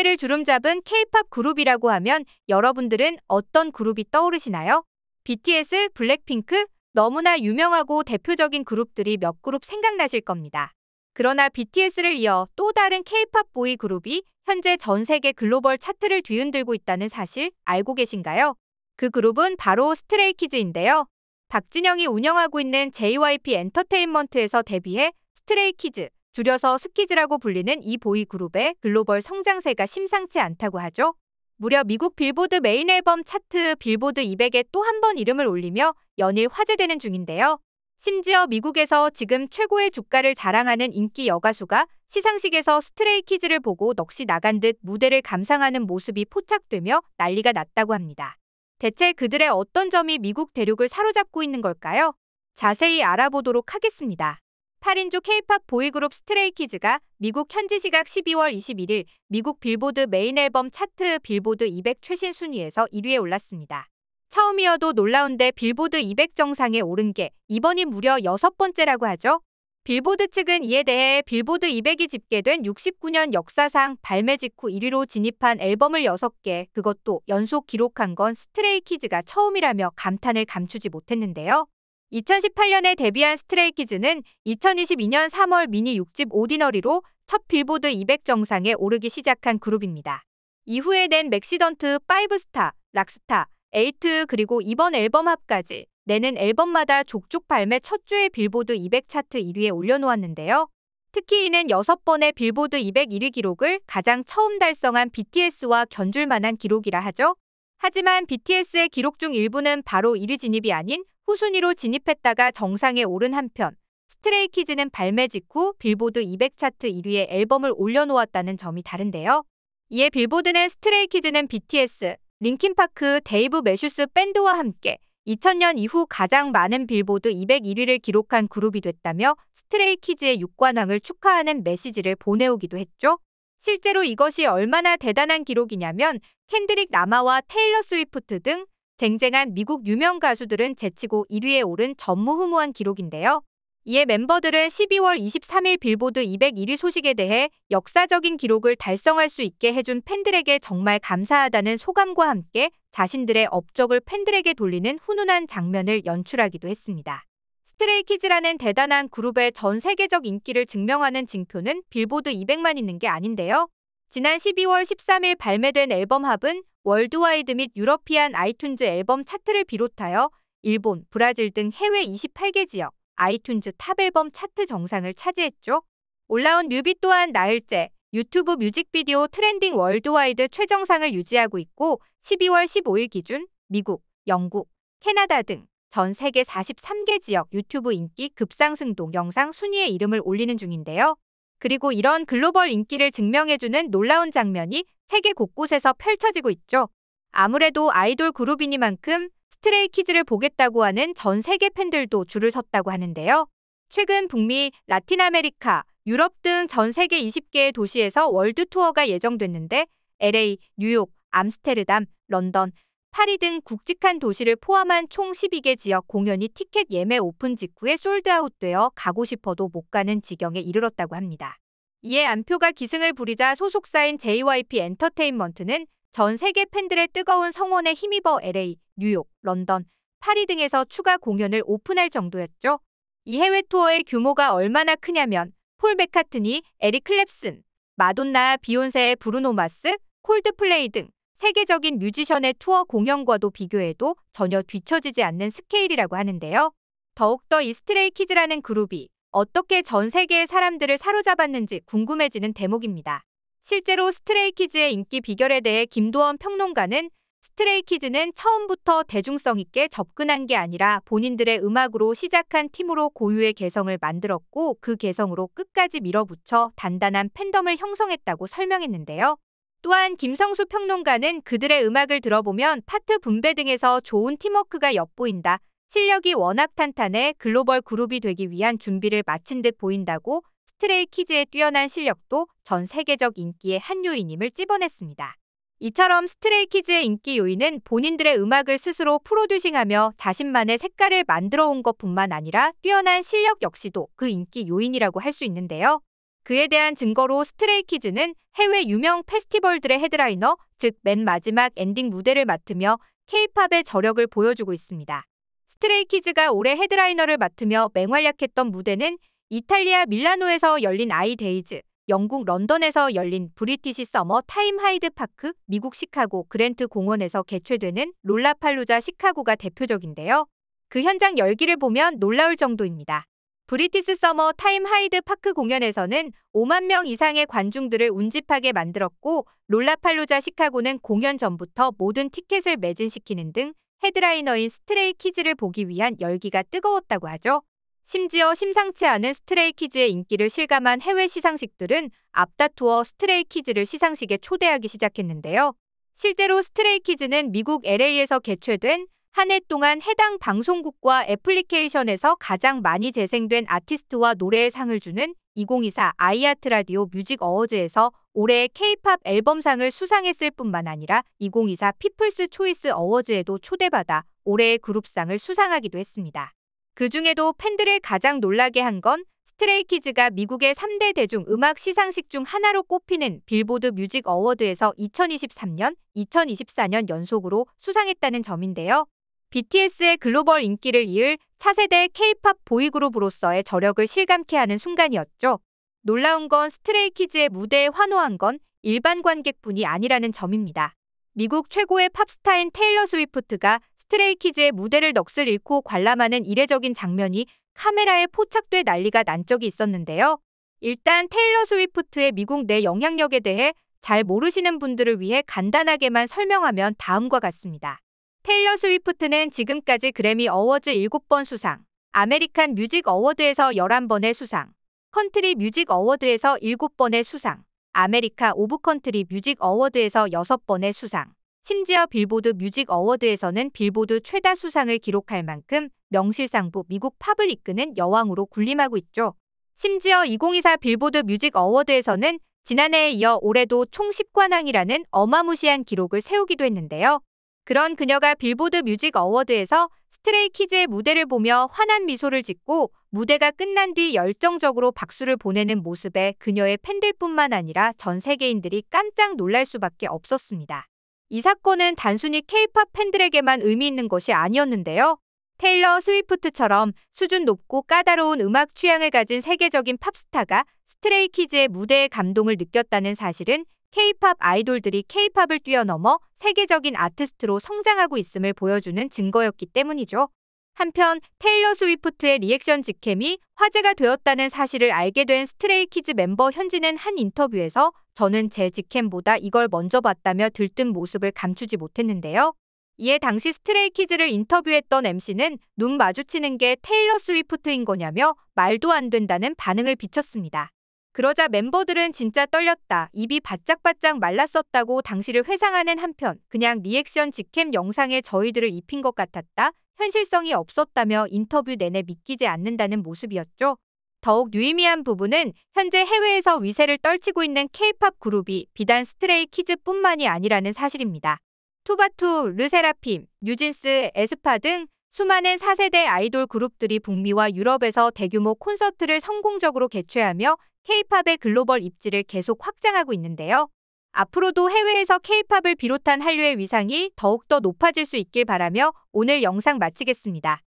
인기를 주름잡은 K-팝 그룹이라고 하면 여러분들은 어떤 그룹이 떠오르시나요? BTS, 블랙핑크, 너무나 유명하고 대표적인 그룹들이 몇 그룹 생각나실 겁니다. 그러나 BTS를 이어 또 다른 K-팝 보이 그룹이 현재 전 세계 글로벌 차트를 뒤흔들고 있다는 사실 알고 계신가요? 그 그룹은 바로 스트레이키즈인데요. 박진영이 운영하고 있는 JYP 엔터테인먼트에서 데뷔해 스트레이키즈, 줄여서 스키즈라고 불리는 이 보이 그룹의 글로벌 성장세가 심상치 않다고 하죠. 무려 미국 빌보드 메인 앨범 차트 빌보드 200에 또 한 번 이름을 올리며 연일 화제되는 중인데요. 심지어 미국에서 지금 최고의 주가를 자랑하는 인기 여가수가 시상식에서 스트레이키즈를 보고 넋이 나간 듯 무대를 감상하는 모습이 포착되며 난리가 났다고 합니다. 대체 그들의 어떤 점이 미국 대륙을 사로잡고 있는 걸까요? 자세히 알아보도록 하겠습니다. 8인조 K-팝 보이그룹 스트레이키즈가 미국 현지 시각 12월 21일 미국 빌보드 메인 앨범 차트 빌보드 200 최신 순위에서 1위에 올랐습니다. 처음이어도 놀라운데 빌보드 200 정상에 오른 게 이번이 무려 6번째라고 하죠. 빌보드 측은 이에 대해 빌보드 200이 집계된 69년 역사상 발매 직후 1위로 진입한 앨범을 6개, 그것도 연속 기록한 건 스트레이키즈가 처음이라며 감탄을 감추지 못했는데요. 2018년에 데뷔한 스트레이키즈는 2022년 3월 미니 6집 오디너리로 첫 빌보드 200 정상에 오르기 시작한 그룹입니다. 이후에 낸 맥시던트, 5스타, 락스타, 8 그리고 이번 앨범 합까지 내는 앨범마다 족족 발매 첫 주에 빌보드 200 차트 1위에 올려놓았는데요. 특히 이는 6번의 빌보드 200 1위 기록을 가장 처음 달성한 BTS와 견줄 만한 기록이라 하죠. 하지만 BTS의 기록 중 일부는 바로 1위 진입이 아닌 후순위로 진입했다가 정상에 오른 한편 스트레이키즈는 발매 직후 빌보드 200 차트 1위에 앨범을 올려놓았다는 점이 다른데요. 이에 빌보드는 스트레이키즈는 BTS, 링킨파크, 데이브 매슈스 밴드와 함께 2000년 이후 가장 많은 빌보드 200 1위를 기록한 그룹이 됐다며 스트레이키즈의 6관왕을 축하하는 메시지를 보내오기도 했죠. 실제로 이것이 얼마나 대단한 기록이냐면 켄드릭 라마와 테일러 스위프트 등 쟁쟁한 미국 유명 가수들은 제치고 1위에 오른 전무후무한 기록인데요. 이에 멤버들은 12월 23일 빌보드 200 1위 소식에 대해 역사적인 기록을 달성할 수 있게 해준 팬들에게 정말 감사하다는 소감과 함께 자신들의 업적을 팬들에게 돌리는 훈훈한 장면을 연출하기도 했습니다. 스트레이키즈라는 대단한 그룹의 전 세계적 인기를 증명하는 징표는 빌보드 200만 있는 게 아닌데요. 지난 12월 13일 발매된 앨범 합은 월드와이드 및 유러피안 아이튠즈 앨범 차트를 비롯하여 일본, 브라질 등 해외 28개 지역 아이튠즈 탑 앨범 차트 정상을 차지했죠. 올라온 뮤비 또한 나흘째 유튜브 뮤직비디오 트렌딩 월드와이드 최정상을 유지하고 있고 12월 15일 기준 미국, 영국, 캐나다 등 전 세계 43개 지역 유튜브 인기 급상승 동영상 순위에 이름을 올리는 중인데요. 그리고 이런 글로벌 인기를 증명해주는 놀라운 장면이 세계 곳곳에서 펼쳐지고 있죠. 아무래도 아이돌 그룹이니만큼 스트레이키즈를 보겠다고 하는 전 세계 팬들도 줄을 섰다고 하는데요. 최근 북미, 라틴 아메리카, 유럽 등 전 세계 20개의 도시에서 월드 투어가 예정됐는데 LA, 뉴욕, 암스테르담, 런던, 파리 등 굵직한 도시를 포함한 총 12개 지역 공연이 티켓 예매 오픈 직후에 솔드아웃되어 가고 싶어도 못 가는 지경에 이르렀다고 합니다. 이에 안표가 기승을 부리자 소속사인 JYP 엔터테인먼트는 전 세계 팬들의 뜨거운 성원에 힘입어 LA, 뉴욕, 런던, 파리 등에서 추가 공연을 오픈할 정도였죠. 이 해외 투어의 규모가 얼마나 크냐면 폴 맥카트니, 에릭 클랩슨, 마돈나, 비욘세, 브루노 마스, 콜드플레이 등 세계적인 뮤지션의 투어 공연과도 비교해도 전혀 뒤처지지 않는 스케일이라고 하는데요. 더욱더 이 스트레이키즈라는 그룹이 어떻게 전 세계의 사람들을 사로잡았는지 궁금해지는 대목입니다. 실제로 스트레이키즈의 인기 비결에 대해 김도원 평론가는 스트레이키즈는 처음부터 대중성 있게 접근한 게 아니라 본인들의 음악으로 시작한 팀으로 고유의 개성을 만들었고 그 개성으로 끝까지 밀어붙여 단단한 팬덤을 형성했다고 설명했는데요. 또한 김성수 평론가는 그들의 음악을 들어보면 파트 분배 등에서 좋은 팀워크가 엿보인다. 실력이 워낙 탄탄해 글로벌 그룹이 되기 위한 준비를 마친 듯 보인다고 스트레이키즈의 뛰어난 실력도 전 세계적 인기의 한 요인임을 찝어냈습니다. 이처럼 스트레이키즈의 인기 요인은 본인들의 음악을 스스로 프로듀싱하며 자신만의 색깔을 만들어 온 것뿐만 아니라 뛰어난 실력 역시도 그 인기 요인이라고 할 수 있는데요. 그에 대한 증거로 스트레이키즈는 해외 유명 페스티벌들의 헤드라이너, 즉 맨 마지막 엔딩 무대를 맡으며 K-팝의 저력을 보여주고 있습니다. 스트레이키즈가 올해 헤드라이너를 맡으며 맹활약했던 무대는 이탈리아 밀라노에서 열린 아이데이즈, 영국 런던에서 열린 브리티시 서머 타임 하이드 파크, 미국 시카고 그랜트 공원에서 개최되는 롤라팔루자 시카고가 대표적인데요. 그 현장 열기를 보면 놀라울 정도입니다. 브리티시 서머 타임 하이드 파크 공연에서는 5만 명 이상의 관중들을 운집하게 만들었고, 롤라팔루자 시카고는 공연 전부터 모든 티켓을 매진시키는 등 헤드라이너인 스트레이키즈를 보기 위한 열기가 뜨거웠다고 하죠. 심지어 심상치 않은 스트레이키즈의 인기를 실감한 해외 시상식들은 앞다투어 스트레이키즈를 시상식에 초대하기 시작했는데요. 실제로 스트레이키즈는 미국 LA에서 개최된 한 해 동안 해당 방송국과 애플리케이션에서 가장 많이 재생된 아티스트와 노래의 상을 주는 2024 아이아트 라디오 뮤직 어워즈에서 올해의 K-팝 앨범상을 수상했을 뿐만 아니라 2024 피플스 초이스 어워즈에도 초대받아 올해의 그룹상을 수상하기도 했습니다. 그 중에도 팬들을 가장 놀라게 한 건 스트레이키즈가 미국의 3대 대중 음악 시상식 중 하나로 꼽히는 빌보드 뮤직 어워드에서 2023년, 2024년 연속으로 수상했다는 점인데요. BTS의 글로벌 인기를 이을 차세대 K-팝 보이그룹으로서의 저력을 실감케 하는 순간이었죠. 놀라운 건 스트레이키즈의 무대에 환호한 건 일반 관객뿐이 아니라는 점입니다. 미국 최고의 팝스타인 테일러 스위프트가 스트레이키즈의 무대를 넋을 잃고 관람하는 이례적인 장면이 카메라에 포착돼 난리가 난 적이 있었는데요. 일단 테일러 스위프트의 미국 내 영향력에 대해 잘 모르시는 분들을 위해 간단하게만 설명하면 다음과 같습니다. 테일러 스위프트는 지금까지 그래미 어워즈 7번 수상, 아메리칸 뮤직 어워드에서 11번의 수상, 컨트리 뮤직 어워드에서 7번의 수상, 아메리카 오브 컨트리 뮤직 어워드에서 6번의 수상, 심지어 빌보드 뮤직 어워드에서는 빌보드 최다 수상을 기록할 만큼 명실상부 미국 팝을 이끄는 여왕으로 군림하고 있죠. 심지어 2024 빌보드 뮤직 어워드에서는 지난해에 이어 올해도 총 10관왕이라는 어마무시한 기록을 세우기도 했는데요. 그런 그녀가 빌보드 뮤직 어워드에서 스트레이키즈의 무대를 보며 환한 미소를 짓고 무대가 끝난 뒤 열정적으로 박수를 보내는 모습에 그녀의 팬들뿐만 아니라 전 세계인들이 깜짝 놀랄 수밖에 없었습니다. 이 사건은 단순히 K-팝 팬들에게만 의미 있는 것이 아니었는데요. 테일러 스위프트처럼 수준 높고 까다로운 음악 취향을 가진 세계적인 팝스타가 스트레이키즈의 무대에 감동을 느꼈다는 사실은 K-팝 아이돌들이 K-팝을 뛰어넘어 세계적인 아티스트로 성장하고 있음을 보여주는 증거였기 때문이죠. 한편 테일러 스위프트의 리액션 직캠이 화제가 되었다는 사실을 알게 된 스트레이키즈 멤버 현지는 한 인터뷰에서 저는 제 직캠보다 이걸 먼저 봤다며 들뜬 모습을 감추지 못했는데요. 이에 당시 스트레이키즈를 인터뷰했던 MC는 눈 마주치는 게 테일러 스위프트인 거냐며 말도 안 된다는 반응을 비쳤습니다. 그러자 멤버들은 진짜 떨렸다, 입이 바짝바짝 말랐었다고 당시를 회상하는 한편 그냥 리액션 직캠 영상에 저희들을 입힌 것 같았다, 현실성이 없었다며 인터뷰 내내 믿기지 않는다는 모습이었죠. 더욱 유의미한 부분은 현재 해외에서 위세를 떨치고 있는 K-팝 그룹이 비단 스트레이키즈뿐만이 아니라는 사실입니다. 투바투, 르세라핌, 뉴진스, 에스파 등 수많은 4세대 아이돌 그룹들이 북미와 유럽에서 대규모 콘서트를 성공적으로 개최하며 K-팝의 글로벌 입지를 계속 확장하고 있는데요. 앞으로도 해외에서 K-팝을 비롯한 한류의 위상이 더욱더 높아질 수 있길 바라며 오늘 영상 마치겠습니다.